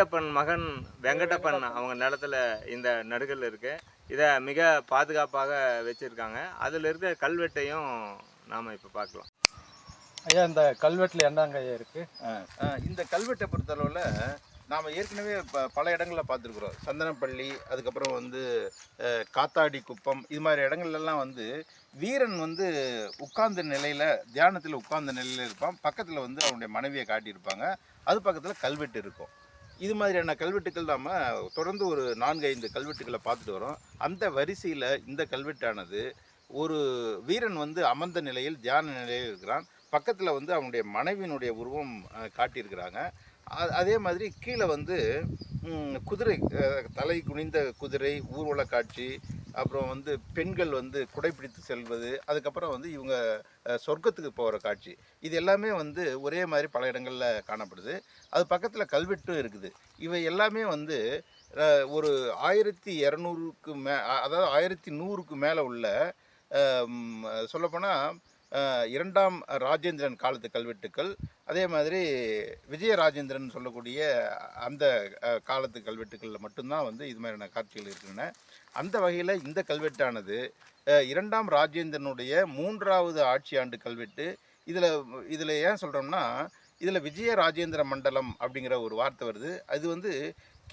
காளியப்பன் மகன் வெங்கடப்பன் அவங்க நிலத்துல இந்த நடுகள் இருக்குது. இதை மிக பாதுகாப்பாக வச்சுருக்காங்க. அதில் இருக்க கல்வெட்டையும் நாம் இப்போ பார்க்கலாம். ஐயா, இந்த கல்வெட்டில் என்னங்க ஐயா இருக்குது? இந்த கல்வெட்டை பொறுத்தளவில் நாம் ஏற்கனவே பல இடங்களில் பார்த்துருக்குறோம். சந்தனப்பள்ளி, அதுக்கப்புறம் வந்து காத்தாடி குப்பம், இது மாதிரி இடங்கள்லாம் வந்து வீரன் வந்து உட்கார்ந்த நிலையில், தியானத்தில் உட்கார்ந்த நிலையில் இருப்பான். பக்கத்தில் வந்து அவனுடைய மனைவியை காட்டியிருப்பாங்க. அது பக்கத்தில் கல்வெட்டு இருக்கும். இது மாதிரியான கல்வெட்டுக்கள் நாம் தொடர்ந்து ஒரு 4-5 கல்வெட்டுக்களை பார்த்துட்டு வரோம். அந்த வரிசையில் இந்த கல்வெட்டானது ஒரு வீரன் வந்து அமர்ந்த நிலையில், தியான நிலையில் இருக்கிறான். பக்கத்தில் வந்து அவனுடைய மனைவியினுடைய உருவம் காட்டியிருக்கிறாங்க. அதே மாதிரி கீழே வந்து குதிரை, தலை குனிந்த குதிரை, ஊர்வல காட்சி, அப்புறம் வந்து பெண்கள் வந்து குடைப்பிடித்து செல்வது, அதுக்கப்புறம் வந்து இவங்க சொர்க்கத்துக்கு போகிற காட்சி, இது எல்லாமே வந்து ஒரே மாதிரி பல இடங்களில் காணப்படுது. அது பக்கத்தில் கல்வெட்டும் இருக்குது. இவை எல்லாமே வந்து ஒரு 1200க்கு அதாவது 1100க்கு மேலே உள்ள, சொல்லப்போனால் 2ஆம் ராஜேந்திரன் காலத்து கல்வெட்டுக்கள், அதே மாதிரி விஜயராஜேந்திரன் சொல்லக்கூடிய அந்த காலத்து கல்வெட்டுக்களில் மட்டும்தான் வந்து இது மாதிரியான காட்சிகள் இருக்கின்றன. அந்த வகையில் இந்த கல்வெட்டானது 2ஆம் ராஜேந்திரனுடைய 3வது ஆட்சி ஆண்டு கல்வெட்டு. இதில் ஏன் சொல்கிறோம்னா, இதில் விஜயராஜேந்திர மண்டலம் அப்படிங்கிற ஒரு வார்த்தை வருது. அது வந்து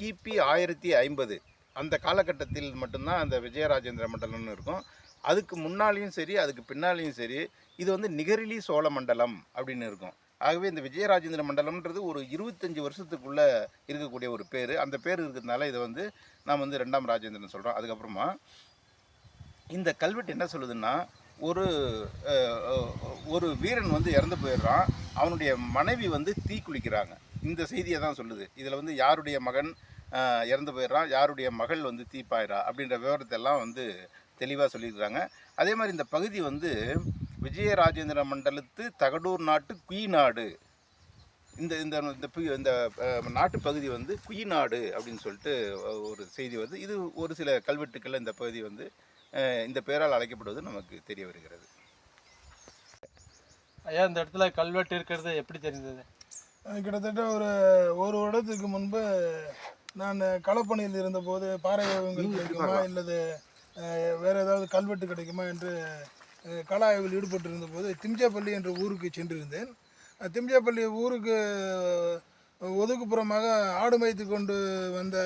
கிபி 1050 அந்த காலகட்டத்தில் மட்டும்தான் அந்த விஜயராஜேந்திர மண்டலம்னு இருக்கும். அதுக்கு முன்னாலேயும் சரி, அதுக்கு பின்னாலேயும் சரி, இது வந்து நிகரிலி சோழ மண்டலம் அப்படின்னு இருக்கும். ஆகவே இந்த விஜயராஜேந்திர மண்டலம்ன்றது ஒரு 25 வருஷத்துக்குள்ளே இருக்கக்கூடிய ஒரு பேர். அந்த பேர் இருக்கிறதுனால இதை வந்து நாம் வந்து 2ஆம் ராஜேந்திரன் சொல்கிறோம். அதுக்கப்புறமா இந்த கல்வெட்டு என்ன சொல்லுதுன்னா, ஒரு வீரன் வந்து இறந்து போயிடுறான். அவனுடைய மனைவி வந்து தீ குளிக்கிறாங்க. இந்த செய்தியை தான் சொல்லுது. இதில் வந்து யாருடைய மகன் இறந்து போயிடுறான், யாருடைய மகள் வந்து தீப்பாயிரா அப்படின்ற விவரத்தை எல்லாம் வந்து தெளிவாக சொல்லியிருக்கிறாங்க. அதே மாதிரி இந்த பகுதி வந்து விஜயராஜேந்திர மண்டலத்து தகடூர் நாட்டு குயிநாடு, இந்த இந்த இந்த நாட்டு பகுதி வந்து குயிநாடு அப்படின்னு சொல்லிட்டு ஒரு செய்தி வருது. இது ஒரு சில கல்வெட்டுக்களில் இந்த பகுதி வந்து இந்த பெயரால் அழைக்கப்படுவது நமக்கு தெரிய வருகிறது. ஐயா, இந்த இடத்துல கல்வெட்டு இருக்கிறது எப்படி தெரிந்தது? கிட்டத்தட்ட ஒரு வருடத்துக்கு முன்பு நான் களப்பணியில் இருந்தபோது பாறை ஓவியங்கள் கிடைக்குமா இல்லது வேறு ஏதாவது கல்வெட்டு கிடைக்குமா என்று கள ஆய்வில் ஈடுபட்டிருந்த போது திம்ஜாப்பள்ளி என்ற ஊருக்கு சென்றிருந்தேன். திம்ஜாப்பள்ளி ஊருக்கு ஒதுக்குப்புறமாக ஆடு மேய்த்து கொண்டு வந்த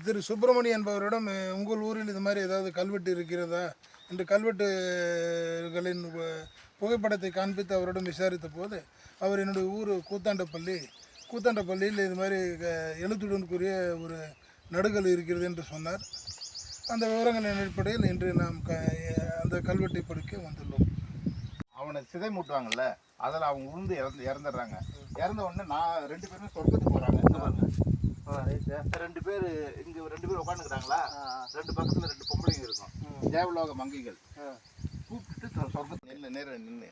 திரு சுப்பிரமணி என்பவரிடம், உங்கள் ஊரில் இது மாதிரி ஏதாவது கல்வெட்டு இருக்கிறதா என்று கல்வெட்டுகளின் புகைப்படத்தை காண்பித்து அவரிடம் விசாரித்த போது, அவர் என்னுடைய ஊர் கூத்தாண்டப்பள்ளியில் இது மாதிரி எழுத்துடனுக்குரிய ஒரு நடுகள் இருக்கிறது என்று சொன்னார். அந்த விவரங்களின் அடிப்படையில் இன்று நாம் அந்த கல்வெட்டை படிக்க வந்துள்ளோம். அவனை சிதை மூட்டுவாங்கல்ல, அதில் அவங்க உளுந்து இறந்துடுறாங்க. இறந்த உடனே 2 பேருமே சொர்க்கத்துக்கு போகிறாங்க. 2 பேர் இங்கே 2 பேர் உட்காந்துக்கிறாங்களா, 2 பக்கத்தில் 2 பொம்பளைங்க இருக்கும், தேவலோக மங்கைகள். கூப்பிட்டு சொர்க்கத்து நேரம் நின்று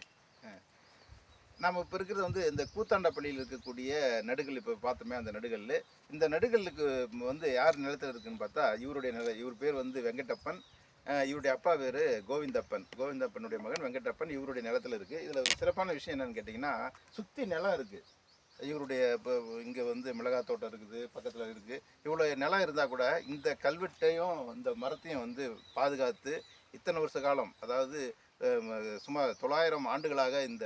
நம்ம இப்போ இருக்கிறது வந்து இந்த கூத்தாண்டப்பள்ளியில் இருக்கக்கூடிய நடுகள். இப்போ பார்த்தோமே அந்த நடுகளில், இந்த நடுகளுக்கு வந்து யார் நிலத்தில் இருக்குதுன்னு பார்த்தா இவருடைய இவர் பேர் வந்து வெங்கடப்பன், இவருடைய அப்பா பேர் கோவிந்தப்பனுடைய மகன் வெங்கடப்பன். இவருடைய நிலத்தில் இருக்குது. இதில் சிறப்பான விஷயம் என்னென்னு கேட்டிங்கன்னா, சுற்றி நிலம் இருக்குது. இவருடைய இப்போ இங்கே வந்து மிளகாய் தோட்டம் இருக்குது, பக்கத்தில் இருக்குது. இவ்வளோ நிலம் இருந்தால் கூட இந்த கல்வெட்டையும் இந்த மரத்தையும் வந்து பாதுகாத்து இத்தனை வருஷ காலம், அதாவது சுமார் 900 ஆண்டுகளாக இந்த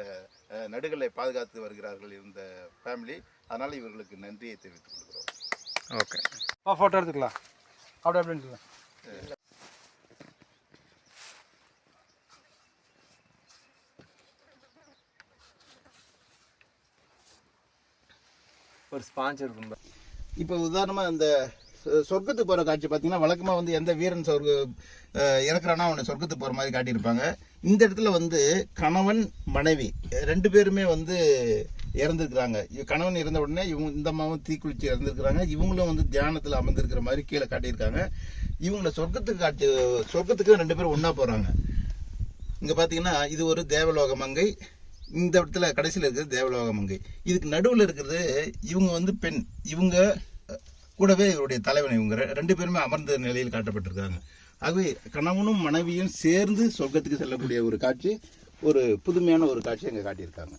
நடுகளை பாதுகாத்து வருகிறார்கள் இந்த ஃபேமிலி. அதனால் இவர்களுக்கு நன்றியை தெரிவித்துக் கொள்கிறோம். ஓகே, ஃபோட்டோ எடுத்துக்கலாம். அப்படின்னு ஒரு ஸ்பான்சர் இருக்கும். இப்போ உதாரணமாக இந்த சொர்க்கத்துக்கு போகிற காட்சி பார்த்தீங்கன்னா, வழக்கமாக வந்து எந்த வீரன் இறக்குறானா அவனை சொர்க்கத்துக்கு போகிற மாதிரி காட்டியிருப்பாங்க. இந்த இடத்துல வந்து கணவன் மனைவி 2 பேருமே வந்து இறந்துருக்குறாங்க. கணவன் இறந்த உடனே இந்த அம்மாவும் தீக்குளிச்சு இறந்துருக்குறாங்க. இவங்களும் வந்து தியானத்தில் அமர்ந்திருக்கிற மாதிரி கீழே காட்டியிருக்காங்க. இவங்களை சொர்க்கத்துக்கு 2 பேரும் ஒன்றா போகிறாங்க. இங்கே பார்த்தீங்கன்னா இது ஒரு தேவலோக மங்கை, இந்த இடத்துல கடைசியில் இருக்கிறது தேவலோக மங்கை. இதுக்கு நடுவில் இருக்கிறது இவங்க வந்து பெண், இவங்க கூடவே இவருடைய தலைவன். இவங்க 2 பேருமே அமர்ந்த நிலையில் காட்டப்பட்டிருக்காங்க. ஆகவே கணவனும் மனைவியும் சேர்ந்து சொர்க்கத்துக்கு செல்லக்கூடிய ஒரு காட்சி, ஒரு புதுமையான ஒரு காட்சி அங்கே காட்டியிருக்காங்க.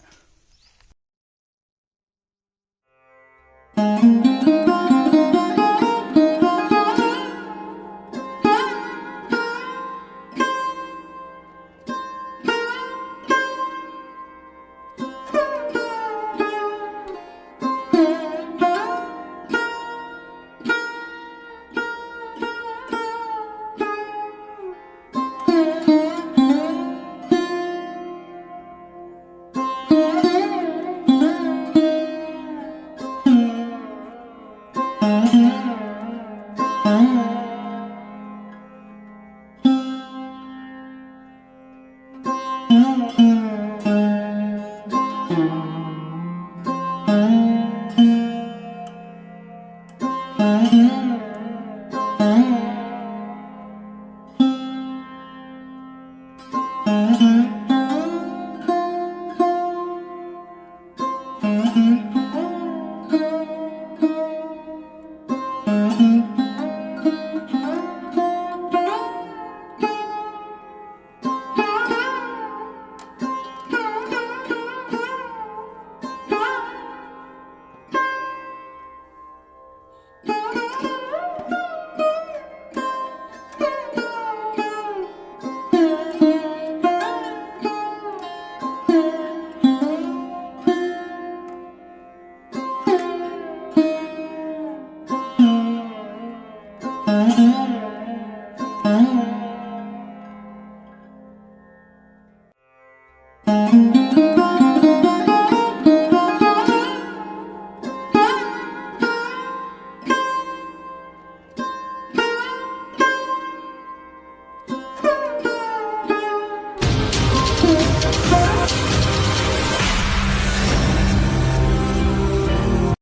Thank you.